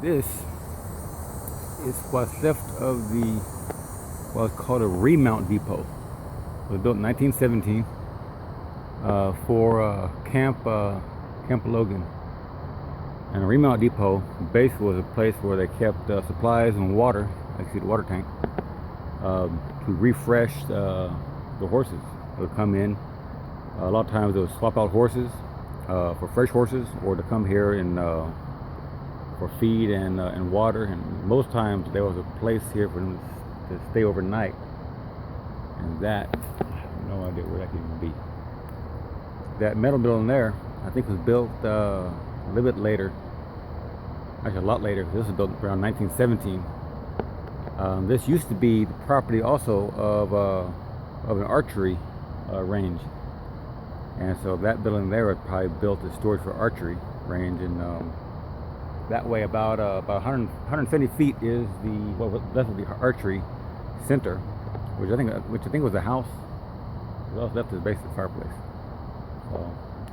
This is what's left of the what's called a remount depot. It was built in 1917 for Camp Logan. And a remount depot basically was a place where they kept supplies and water, actually the water tank, to refresh the horses. They would come in. A lot of times they would swap out horses for fresh horses, or to come here and for feed and water. And most times there was a place here for them to stay overnight. And that, I have no idea where that could even be. That metal building there, I think, was built a little bit later. Actually, a lot later. This was built around 1917. This used to be the property also of an archery range, and so that building there was probably built as storage for archery range. And that way, about 170 feet is that's the archery center, which I think was a house. What else left is basically the fireplace. So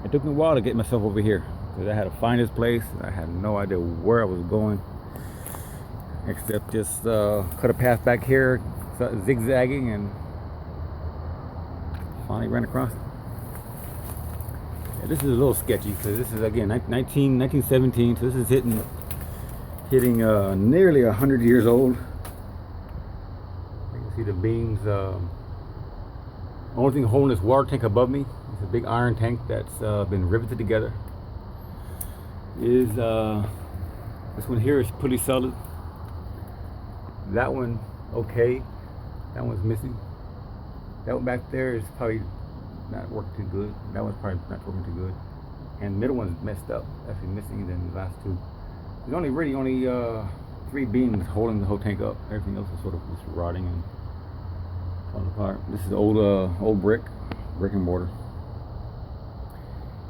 it took me a while to get myself over here, because I had to find this place. I had no idea where I was going, except just cut a path back here, zigzagging, and finally ran across it. Yeah, this is a little sketchy, because this is, again, 1917, so this is hitting nearly 100 years old. You can see the beams. Only thing holding this water tank above me is a big iron tank that's been riveted together. This one here is pretty solid. That one, okay. That one's missing. That one back there is probably not working too good. That one's probably not working too good. And the middle one's messed up. Actually missing than the last two. There's only 3 beams holding the whole tank up. Everything else is sort of just rotting and falling apart. This is old brick and mortar.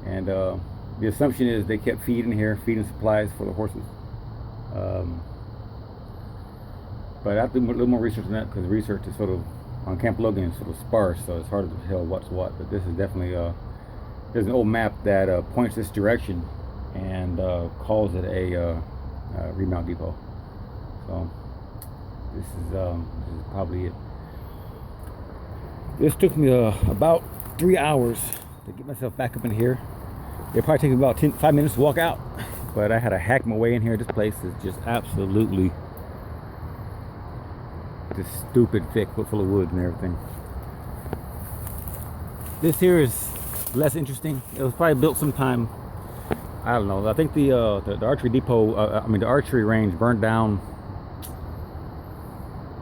And the assumption is they kept feeding supplies for the horses. But I have to do a little more research on that, because the research is sort of on Camp Logan is sort of sparse, so it's hard to tell what's what. But this is definitely there's an old map that points this direction and calls it a remount depot. So this is probably it. This took me about 3 hours to get myself back up in here. It probably took me about 5 minutes to walk out, but I had to hack my way in here. This place is just absolutely just stupid thick, full of wood and everything. This here is less interesting. It was probably built sometime, I don't know. I think the archery depot, the archery range burned down.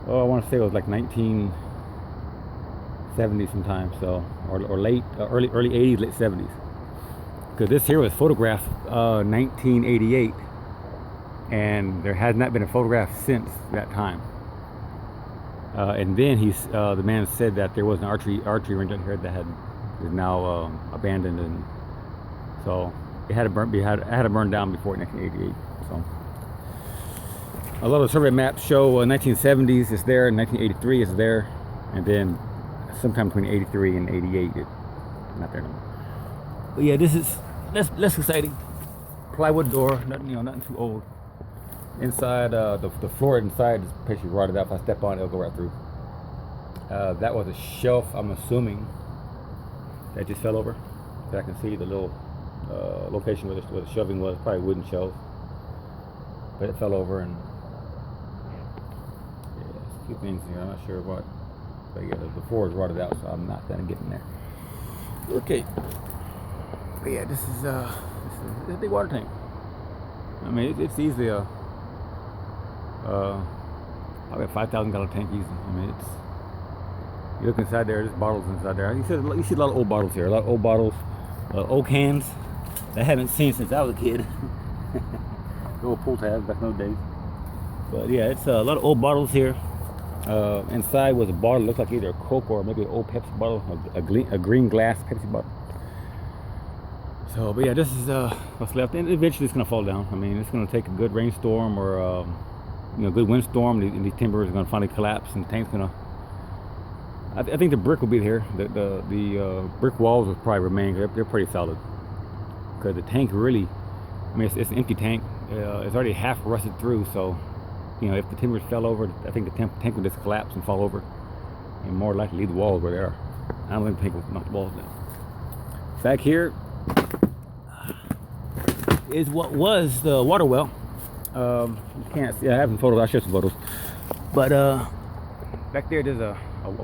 Oh, I want to say it was like 1970 sometime. So, or late, early 80s, late 70s. Because this here was photographed 1988, and there has not been a photograph since that time. And then the man said that there was an archery range out here that is now abandoned, and so it had to burn down before 1988. So a lot of survey maps show 1970s is there, and 1983 is there, and then sometime between 83 and 88 it's not there no more. But yeah, this is less exciting. Plywood door, nothing too old. Inside, the floor inside is basically rotted out. If I step on it, it'll go right through. That was a shelf, I'm assuming, that just fell over. So I can see the little location where the shelving was, probably wooden shelves. But it fell over, and yeah, there's a few things here. I'm not sure what. But yeah, the floor is rotted out, so I'm not gonna get in there. Okay. But yeah, this is a big water tank. I mean, it's easily probably a 5,000 gallon tank easy. I mean, you look inside there, there's bottles inside there. You see a lot of old bottles here, old cans that I haven't seen since I was a kid. The old pull tabs back in those days. But yeah, it's a lot of old bottles here. Inside was a bottle, looked like either a Coke or maybe an old Pepsi bottle, a green glass Pepsi bottle. So, but yeah, this is what's left, and eventually it's gonna fall down. I mean, it's gonna take a good rainstorm or good windstorm, and these timbers are gonna finally collapse, and the tank's gonna. I think the brick will be here. The brick walls will probably remain. They're pretty solid, because the tank really, I mean, it's an empty tank. It's already half rusted through, so you know, if the timbers fell over, I think the tank would just collapse and fall over, and more likely leave the walls where they are. I don't think the tank will knock the walls down. Back here is what was the water well. You can't see. I have some photos. I'll show some photos. But back there, there's a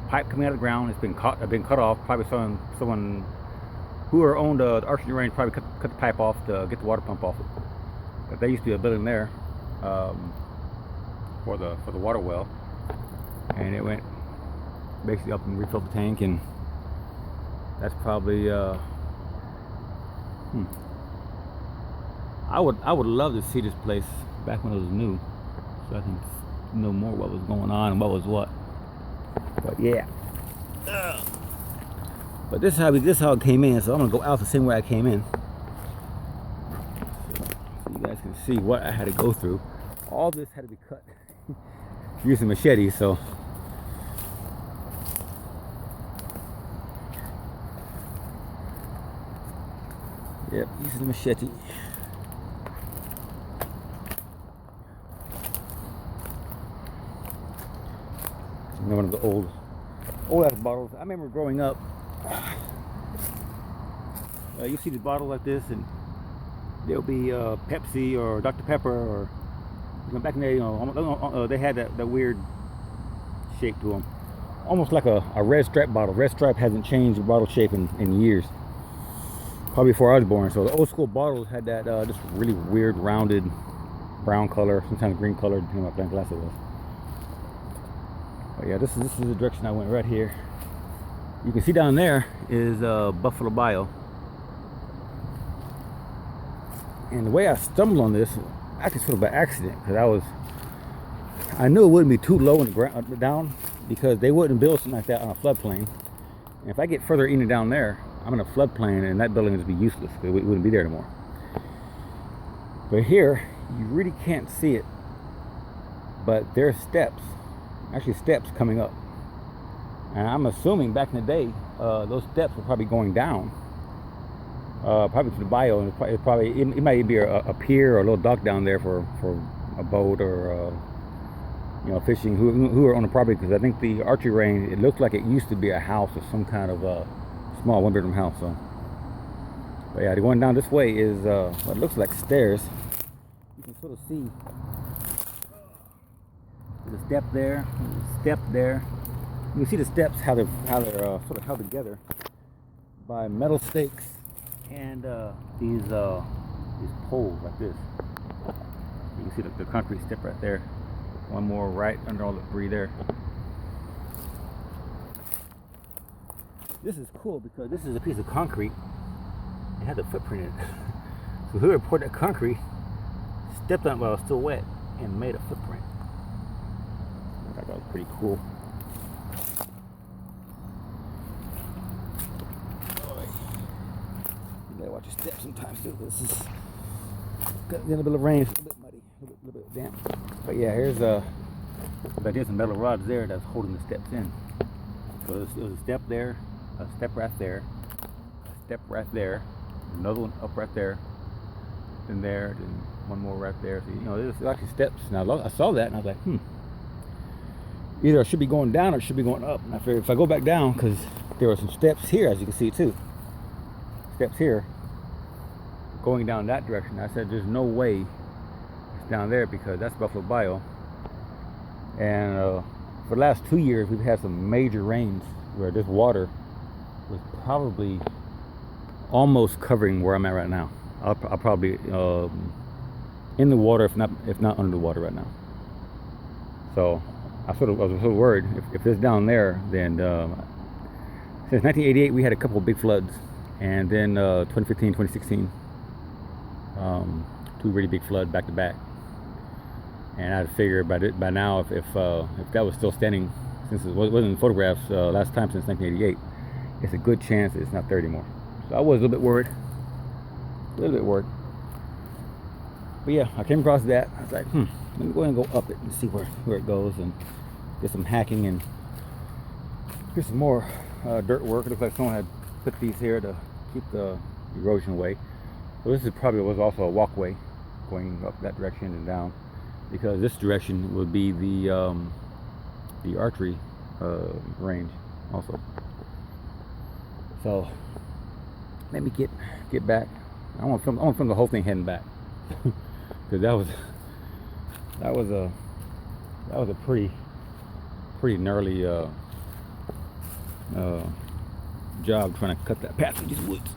pipe coming out of the ground. It's been cut off. Probably someone who owned the archery range probably cut the pipe off to get the water pump off it. But there used to be a building there for the water well, and it went basically up and refilled the tank, and that's probably I would love to see this place back when it was new, so I can know more what was going on and what was what. But yeah. But this is how it came in, so I'm gonna go out the same way I came in, so you guys can see what I had to go through. All this had to be cut using machete, so yep, using the machete. One of the old ass bottles. I remember growing up, you see these bottles like this, and there'll be Pepsi or Dr. Pepper, or back in the day, they had that weird shape to them, almost like a Red Stripe bottle. Red Stripe hasn't changed the bottle shape in years, probably before I was born. So the old school bottles had that just really weird rounded brown color, sometimes green color, depending on what kind of glass it was. But yeah, this is the direction I went right here. You can see down there is Buffalo Bayou. And the way I stumbled on this, actually sort of by accident, because I knew it wouldn't be too low in the ground down, because they wouldn't build something like that on a floodplain. And if I get further in and down there, I'm in a floodplain, and that building would be useless, because it wouldn't be there anymore. But here, you really can't see it, but there's steps. Actually steps coming up, and I'm assuming back in the day those steps were probably going down, probably to the bayou, and it might even be a pier or a little dock down there for a boat or fishing who are on the property, because I think the archery range, it looks like it used to be a house or some kind of a small one-bedroom house. So, but yeah, going down this way is what looks like stairs. You can sort of see the step there, step there. You can see the steps how they're sort of held together by metal stakes and these poles like this. You can see the concrete step right there. One more right under all the debris there. This is cool because this is a piece of concrete. It had the footprint in it. So whoever poured that concrete stepped on it while it was still wet and made a footprint. I thought that was pretty cool. You gotta watch your steps sometimes too. This is got a little bit of rain, a little bit muddy, a little bit damp. But yeah, here's there's some metal rods there that's holding the steps in. So it was a step there, a step right there, a step right there, another one up right there, then one more right there. So there's actually steps. Now I saw that and I was like, either I should be going down or it should be going up. And I figured if I go back down, because there were some steps here, as you can see too. Steps here going down that direction. I said there's no way it's down there, because that's Buffalo Bayou. And for the last 2 years we've had some major rains where this water was probably almost covering where I'm at right now. I'll probably in the water, if not under the water right now. So I was sort of worried if it's down there, then since 1988 we had a couple of big floods, and then 2015, 2016, two really big floods back to back. And I figured by now, if that was still standing, since it wasn't in photographs last time since 1988, it's a good chance it's not there anymore. So I was a little bit worried. But yeah, I came across that. I was like, let me go ahead and go up it and see where it goes, and get some hacking, and here's some more dirt work. It looks like someone had put these here to keep the erosion away. So this was also a walkway. going up that direction and down, because this direction will be the archery range also. So let me get back. I want to film the whole thing heading back, because that was a pretty gnarly job trying to cut that path through these woods.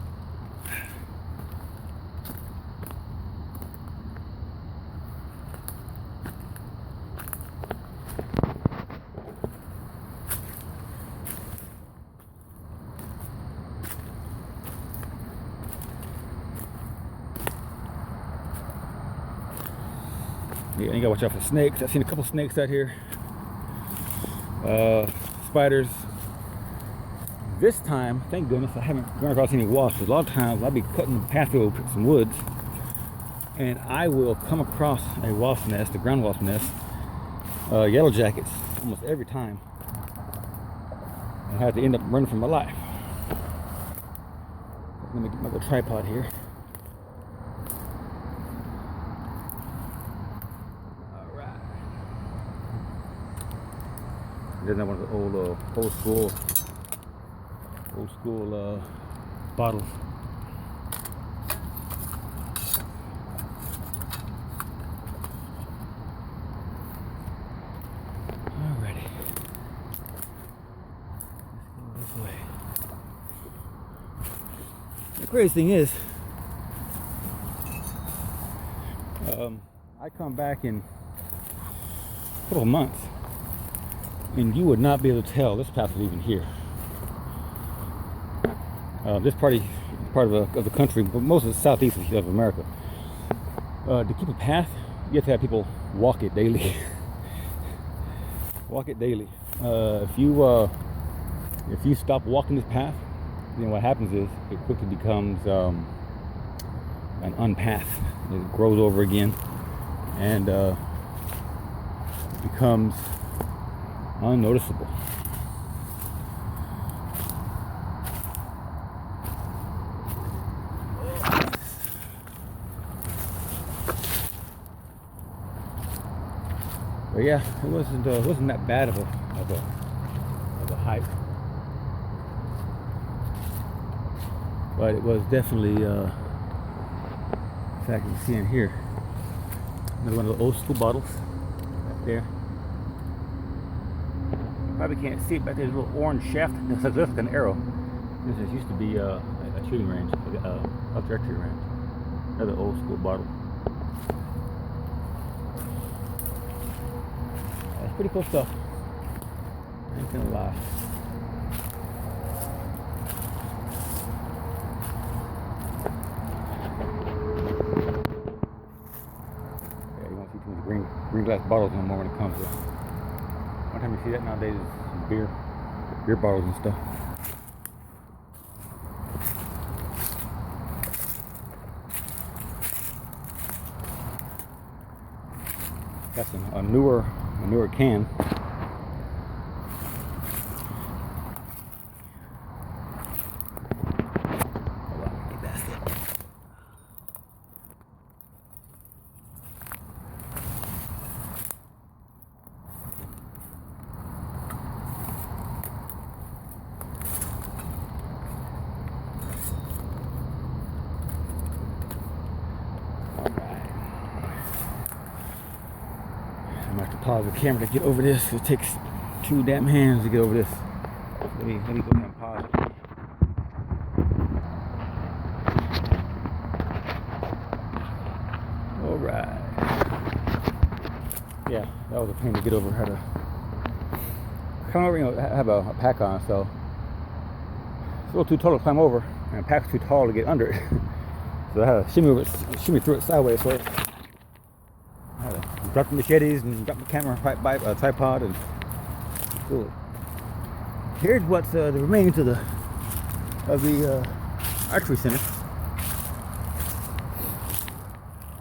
Yeah, you gotta watch out for snakes. I've seen a couple snakes out here. Spiders. This time, thank goodness, I haven't run across any wasps. A lot of times I'll be cutting the path through some woods, and I will come across a wasp nest, a ground wasp nest, yellow jackets, almost every time. I had to end up running for my life. Let me get my little tripod here. There's one of the old school bottles. Alrighty, let's go this way. The crazy thing is, I come back in a couple of months, and you would not be able to tell this path was even here. This part of the country, but most of the southeast of America, to keep a path, you have to have people walk it daily. Walk it daily. If you stop walking this path, then what happens is it quickly becomes an unpath. It grows over again, and becomes unnoticeable. But yeah, it wasn't that bad of a hike, but it was definitely in fact, you can see in here another one of the old school bottles right there. Probably can't see it, but there's a little orange shaft that looks like an arrow. This used to be a shooting range, like a archery range. Another old school bottle. That's pretty cool stuff. I ain't gonna lie. Yeah, you won't see too many green glass bottles no more when it comes to. One time you see that nowadays is beer bottles and stuff. That's a newer can. I'm gonna have to pause the camera to get over this. It takes two damn hands to get over this. Let me go ahead and pause. All right. Yeah, that was a pain to get over. I had to come over. I have a pack on, so it's a little too tall to climb over, and the pack's too tall to get under it. So I had to shimmy through it sideways. So I had to drop the machetes and drop the camera tripod and do it. Here's what's the remains of the archery center.